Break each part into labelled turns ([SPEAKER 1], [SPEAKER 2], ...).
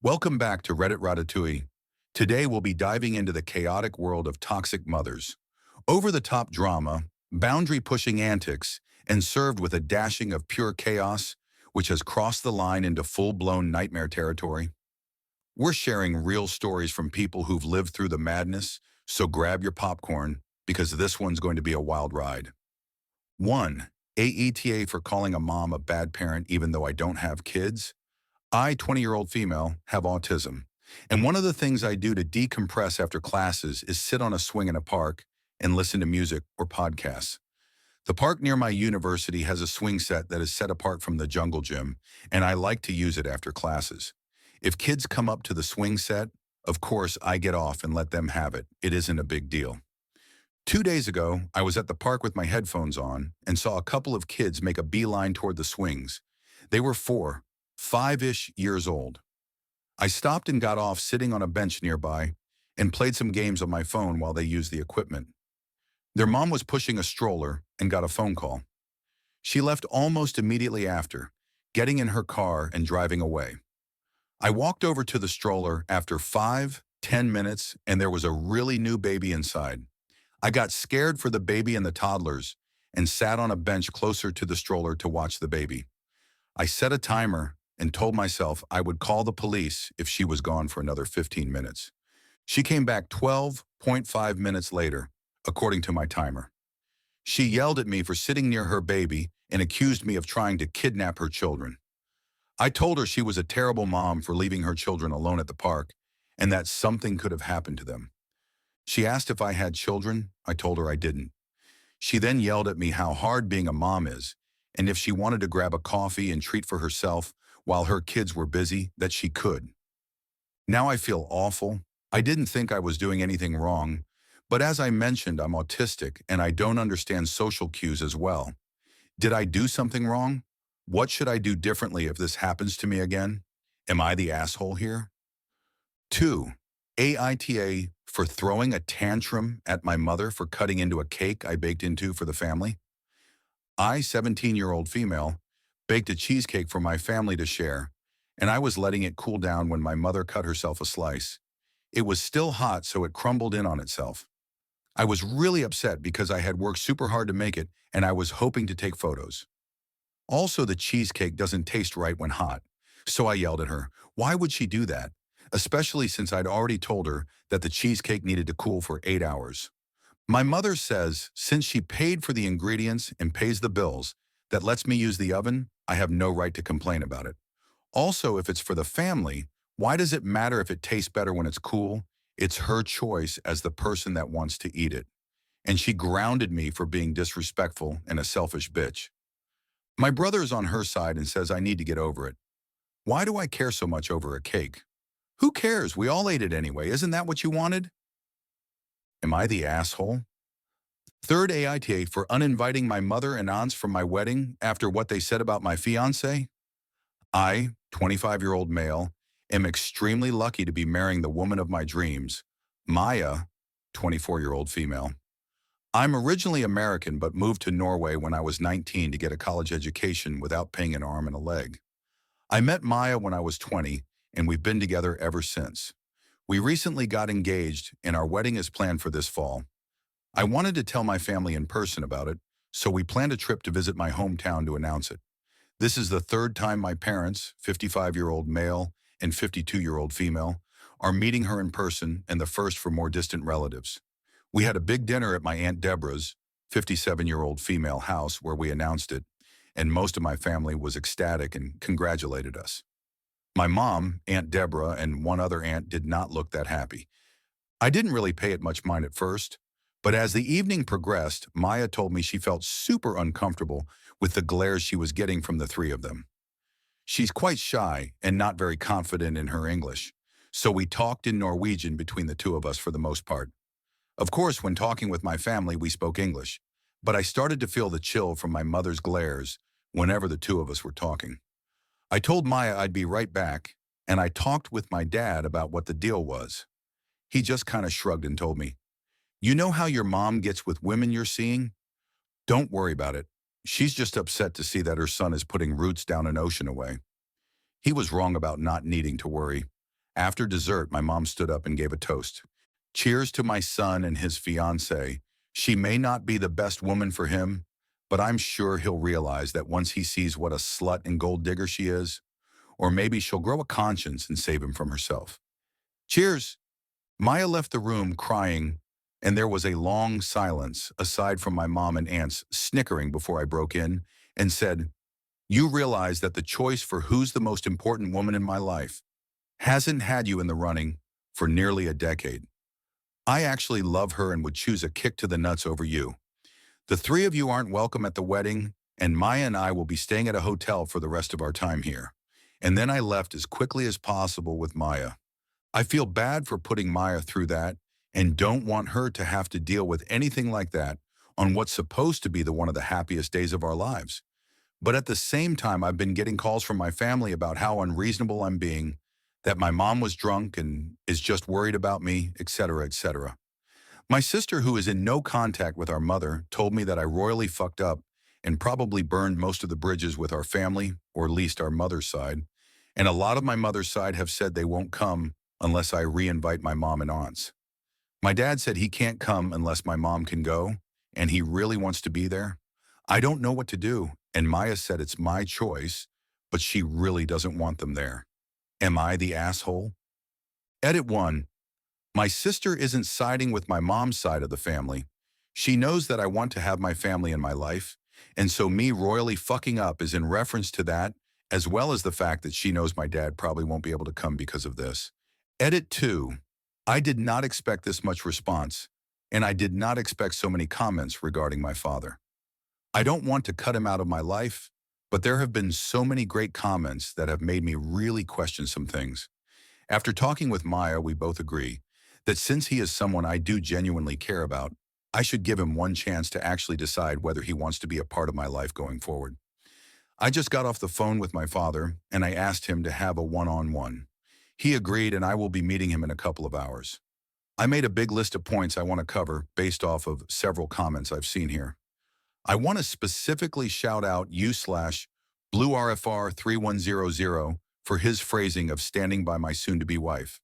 [SPEAKER 1] Welcome back to Reddit Ratatouille. Today we'll be diving into the chaotic world of toxic mothers. Over-the-top drama, boundary-pushing antics, and served with a dashing of pure chaos, which has crossed the line into full-blown nightmare territory. We're sharing real stories from people who've lived through the madness, so grab your popcorn, because this one's going to be a wild ride. 1. AETA for calling a mom a bad parent even though I don't have kids. I, 20-year-old female, have autism. And one of the things I do to decompress after classes is sit on a swing in a park and listen to music or podcasts. The park near my university has a swing set that is set apart from the jungle gym, and I like to use it after classes. If kids come up to the swing set, of course I get off and let them have it. It isn't a big deal. 2 days ago, I was at the park with my headphones on and saw a couple of kids make a beeline toward the swings. They were 5-ish years old. I stopped and got off sitting on a bench nearby and played some games on my phone while they used the equipment. Their mom was pushing a stroller and got a phone call. She left almost immediately after, getting in her car and driving away. I walked over to the stroller after 5-10 minutes and there was a really new baby inside. I got scared for the baby and the toddlers and sat on a bench closer to the stroller to watch the baby. I set a timer and told myself I would call the police if she was gone for another 15 minutes. She came back 12.5 minutes later, according to my timer. She yelled at me for sitting near her baby and accused me of trying to kidnap her children. I told her she was a terrible mom for leaving her children alone at the park and that something could have happened to them. She asked if I had children. I told her I didn't. She then yelled at me how hard being a mom is, and if she wanted to grab a coffee and treat for herself while her kids were busy, that she could. Now I feel awful. I didn't think I was doing anything wrong, but as I mentioned, I'm autistic and I don't understand social cues as well. Did I do something wrong? What should I do differently if this happens to me again? Am I the asshole here? 2. AITA for throwing a tantrum at my mother for cutting into a cake I baked into for the family. I, 17-year-old female, baked a cheesecake for my family to share, and I was letting it cool down when my mother cut herself a slice. It was still hot, so it crumbled in on itself. I was really upset because I had worked super hard to make it, and I was hoping to take photos. Also, the cheesecake doesn't taste right when hot, so I yelled at her. Why would she do that? Especially since I'd already told her that the cheesecake needed to cool for 8 hours. My mother says since she paid for the ingredients and pays the bills, that lets me use the oven, I have no right to complain about it. Also, if it's for the family, why does it matter if it tastes better when it's cool? It's her choice as the person that wants to eat it. And she grounded me for being disrespectful and a selfish bitch. My brother is on her side and says I need to get over it. Why do I care so much over a cake? Who cares? We all ate it anyway. Isn't that what you wanted? Am I the asshole? 3rd AITA for uninviting my mother and aunts from my wedding after what they said about my fiancé. I, 25-year-old male, am extremely lucky to be marrying the woman of my dreams, Maya, 24-year-old female. I'm originally American but moved to Norway when I was 19 to get a college education without paying an arm and a leg. I met Maya when I was 20, and we've been together ever since. We recently got engaged, and our wedding is planned for this fall. I wanted to tell my family in person about it, so we planned a trip to visit my hometown to announce it. This is the 3rd time my parents, 55-year-old male and 52-year-old female, are meeting her in person and the first for more distant relatives. We had a big dinner at my Aunt Deborah's, 57-year-old female house where we announced it, and most of my family was ecstatic and congratulated us. My mom, Aunt Deborah, and one other aunt did not look that happy. I didn't really pay it much mind at first, but as the evening progressed, Maya told me she felt super uncomfortable with the glares she was getting from the 3 of them. She's quite shy and not very confident in her English, so we talked in Norwegian between the 2 of us for the most part. Of course, when talking with my family, we spoke English, but I started to feel the chill from my mother's glares whenever the 2 of us were talking. I told Maya I'd be right back, and I talked with my dad about what the deal was. He just kind of shrugged and told me, "You know how your mom gets with women you're seeing? Don't worry about it. She's just upset to see that her son is putting roots down an ocean away." He was wrong about not needing to worry. After dessert, my mom stood up and gave a toast. Cheers to my son and his fiancée. She may not be the best woman for him, but I'm sure he'll realize that once he sees what a slut and gold digger she is, or maybe she'll grow a conscience and save him from herself. Cheers! Maya left the room crying, and there was a long silence, aside from my mom and aunts snickering before I broke in and said, "You realize that the choice for who's the most important woman in my life hasn't had you in the running for nearly a decade. I actually love her and would choose a kick to the nuts over you. The three of you aren't welcome at the wedding, and Maya and I will be staying at a hotel for the rest of our time here." And then I left as quickly as possible with Maya. I feel bad for putting Maya through that and don't want her to have to deal with anything like that on what's supposed to be one of the happiest days of our lives. But at the same time, I've been getting calls from my family about how unreasonable I'm being, that my mom was drunk and is just worried about me, etc., etc. My sister, who is in no contact with our mother, told me that I royally fucked up and probably burned most of the bridges with our family, or at least our mother's side. And a lot of my mother's side have said they won't come unless I re-invite my mom and aunts. My dad said he can't come unless my mom can go, and he really wants to be there. I don't know what to do, and Maya said it's my choice, but she really doesn't want them there. Am I the asshole? Edit 1. My sister isn't siding with my mom's side of the family. She knows that I want to have my family in my life, and so me royally fucking up is in reference to that, as well as the fact that she knows my dad probably won't be able to come because of this. Edit 2. I did not expect this much response, and I did not expect so many comments regarding my father. I don't want to cut him out of my life, but there have been so many great comments that have made me really question some things. After talking with Maya, we both agree that since he is someone I do genuinely care about, I should give him one chance to actually decide whether he wants to be a part of my life going forward. I just got off the phone with my father, and I asked him to have a one-on-one. He agreed, and I will be meeting him in a couple of hours. I made a big list of points I want to cover based off of several comments I've seen here. I want to specifically shout out you/BlueRFR3100 for his phrasing of standing by my soon-to-be wife.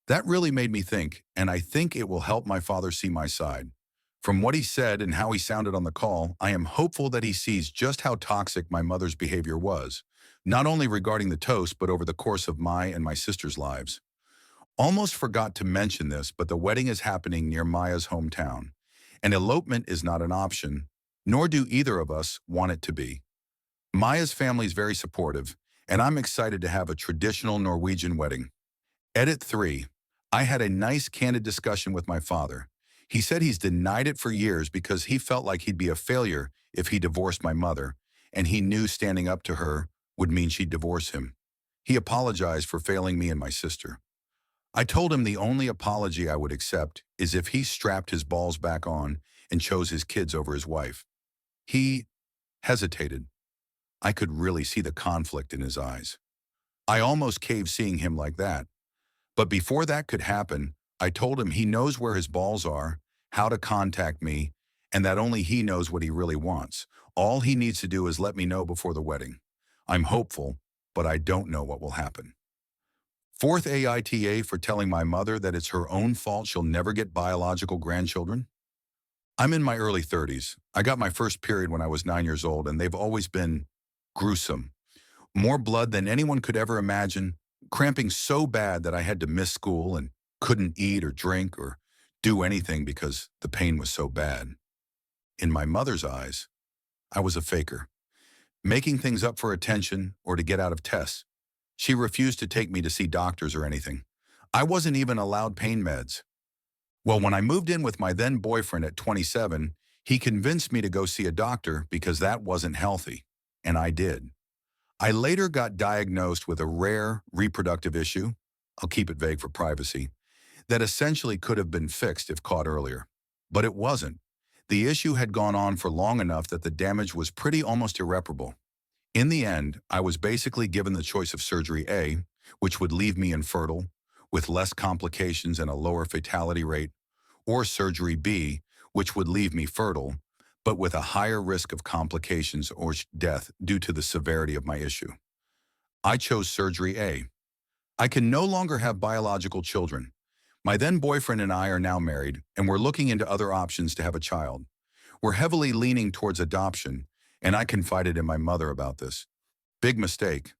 [SPEAKER 1] That really made me think, and I think it will help my father see my side. From what he said and how he sounded on the call, I am hopeful that he sees just how toxic my mother's behavior was, not only regarding the toast, but over the course of my and my sister's lives. Almost forgot to mention this, but the wedding is happening near Maya's hometown, and elopement is not an option, nor do either of us want it to be. Maya's family is very supportive, and I'm excited to have a traditional Norwegian wedding. Edit 3. I had a nice, candid discussion with my father. He said he's denied it for years because he felt like he'd be a failure if he divorced my mother, and he knew standing up to her would mean she'd divorce him. He apologized for failing me and my sister. I told him the only apology I would accept is if he strapped his balls back on and chose his kids over his wife. He hesitated. I could really see the conflict in his eyes. I almost caved seeing him like that. But before that could happen, I told him he knows where his balls are, how to contact me, and that only he knows what he really wants. All he needs to do is let me know before the wedding. I'm hopeful, but I don't know what will happen. Fourth AITA for telling my mother that it's her own fault she'll never get biological grandchildren. I'm in my early 30s. I got my first period when I was 9 years old, and they've always been gruesome. More blood than anyone could ever imagine, cramping so bad that I had to miss school and couldn't eat or drink or do anything because the pain was so bad. In my mother's eyes, I was a faker, making things up for attention or to get out of tests. She refused to take me to see doctors or anything. I wasn't even allowed pain meds. Well, when I moved in with my then boyfriend at 27, he convinced me to go see a doctor because that wasn't healthy, and I did. I later got diagnosed with a rare reproductive issue, I'll keep it vague for privacy, that essentially could have been fixed if caught earlier. But it wasn't. The issue had gone on for long enough that the damage was pretty almost irreparable. In the end, I was basically given the choice of surgery A, which would leave me infertile, with less complications and a lower fatality rate, or surgery B, which would leave me fertile, but with a higher risk of complications or death due to the severity of my issue. I chose surgery A. I can no longer have biological children. My then boyfriend and I are now married, and we're looking into other options to have a child. We're heavily leaning towards adoption, and I confided in my mother about this. Big mistake.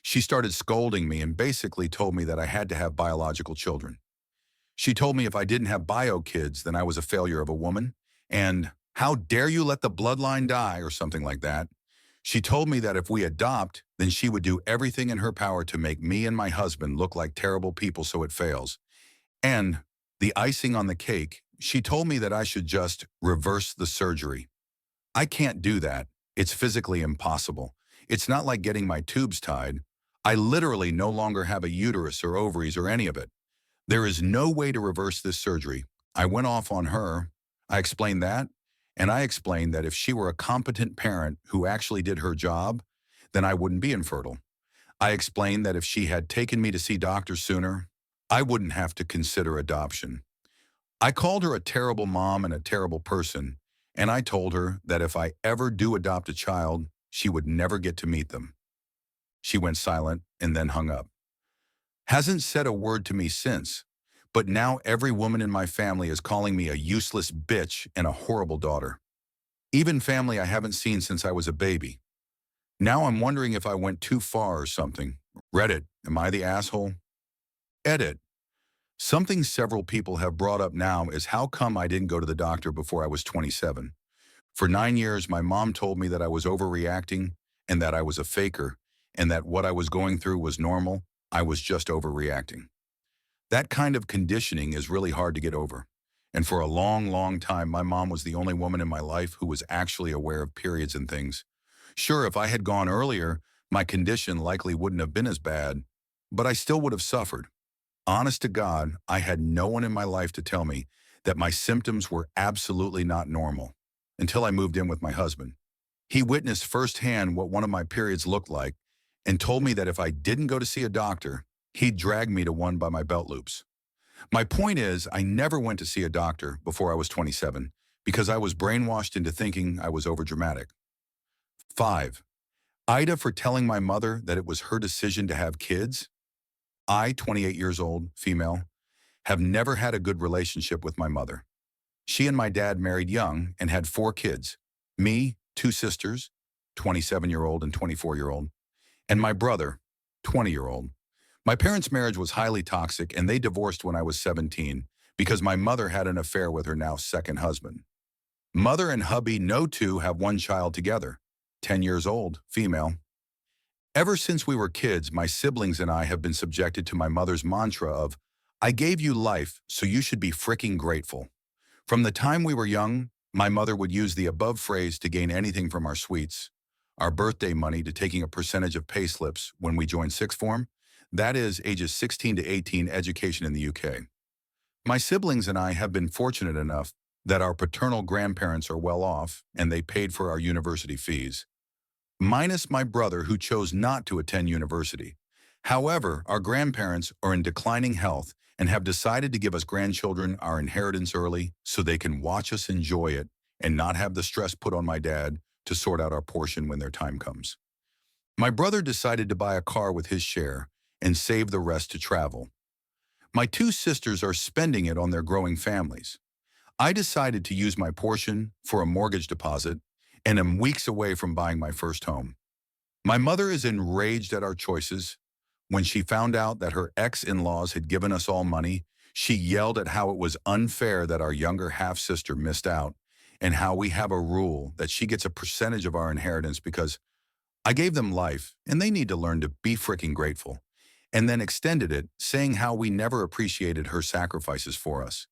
[SPEAKER 1] She started scolding me and basically told me that I had to have biological children. She told me if I didn't have bio kids, then I was a failure of a woman, and how dare you let the bloodline die, or something like that. She told me that if we adopt, then she would do everything in her power to make me and my husband look like terrible people so it fails. And the icing on the cake, she told me that I should just reverse the surgery. I can't do that. It's physically impossible. It's not like getting my tubes tied. I literally no longer have a uterus or ovaries or any of it. There is no way to reverse this surgery. I went off on her. I explained that, and I explained that if she were a competent parent who actually did her job, then I wouldn't be infertile. I explained that if she had taken me to see doctors sooner, I wouldn't have to consider adoption. I called her a terrible mom and a terrible person, and I told her that if I ever do adopt a child, she would never get to meet them. She went silent and then hung up. Hasn't said a word to me since, but now every woman in my family is calling me a useless bitch and a horrible daughter. Even family I haven't seen since I was a baby. Now I'm wondering if I went too far or something. Reddit, am I the asshole? Edit. Something several people have brought up now is how come I didn't go to the doctor before I was 27. For 9 years, my mom told me that I was overreacting and that I was a faker and that what I was going through was normal. I was just overreacting. That kind of conditioning is really hard to get over. And for a long, long time, my mom was the only woman in my life who was actually aware of periods and things. Sure, if I had gone earlier, my condition likely wouldn't have been as bad, but I still would have suffered. Honest to God, I had no one in my life to tell me that my symptoms were absolutely not normal until I moved in with my husband. He witnessed firsthand what one of my periods looked like and told me that if I didn't go to see a doctor, he'd drag me to one by my belt loops. My point is, I never went to see a doctor before I was 27 because I was brainwashed into thinking I was overdramatic. 5. AITA for telling my mother that it was her decision to have kids. I, 28 years old, female, have never had a good relationship with my mother. She and my dad married young and had 4 kids. Me, 2 sisters, 27-year-old and 24-year-old, and my brother, 20-year-old. My parents' marriage was highly toxic and they divorced when I was 17 because my mother had an affair with her now second husband. Mother and hubby, no two, have 1 child together, 10 years old, female. Ever since we were kids, my siblings and I have been subjected to my mother's mantra of, I gave you life, so you should be fricking grateful. From the time we were young, my mother would use the above phrase to gain anything from our sweets, our birthday money to taking a percentage of pay slips when we joined sixth form, that is, ages 16 to 18 education in the UK. My siblings and I have been fortunate enough that our paternal grandparents are well off and they paid for our university fees. Minus my brother who chose not to attend university. However, our grandparents are in declining health and have decided to give us grandchildren our inheritance early so they can watch us enjoy it and not have the stress put on my dad to sort out our portion when their time comes. My brother decided to buy a car with his share and save the rest to travel. My 2 sisters are spending it on their growing families. I decided to use my portion for a mortgage deposit and am weeks away from buying my first home. My mother is enraged at our choices. When she found out that her ex-in-laws had given us all money, she yelled at how it was unfair that our younger half-sister missed out and how we have a rule that she gets a percentage of our inheritance because I gave them life and they need to learn to be freaking grateful, and then extended it, saying how we never appreciated her sacrifices for us,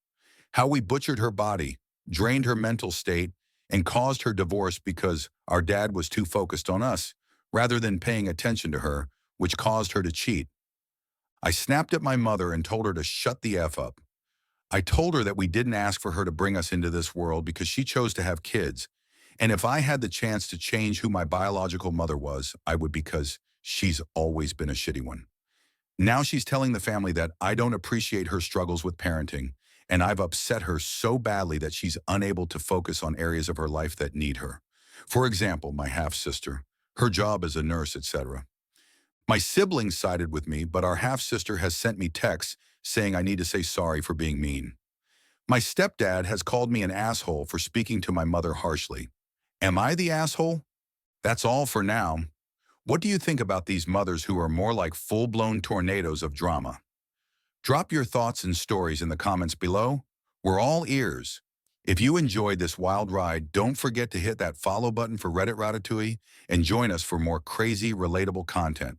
[SPEAKER 1] how we butchered her body, drained her mental state, and caused her divorce because our dad was too focused on us rather than paying attention to her, which caused her to cheat. I snapped at my mother and told her to shut the F up. I told her that we didn't ask for her to bring us into this world because she chose to have kids, and if I had the chance to change who my biological mother was, I would, because she's always been a shitty one. Now she's telling the family that I don't appreciate her struggles with parenting, and I've upset her so badly that she's unable to focus on areas of her life that need her. For example, my half-sister, her job as a nurse, etc. My siblings sided with me, but our half-sister has sent me texts saying I need to say sorry for being mean. My stepdad has called me an asshole for speaking to my mother harshly. Am I the asshole? That's all for now. What do you think about these mothers who are more like full-blown tornadoes of drama? Drop your thoughts and stories in the comments below. We're all ears. If you enjoyed this wild ride, don't forget to hit that follow button for Reddit Ratatouille and join us for more crazy, relatable content.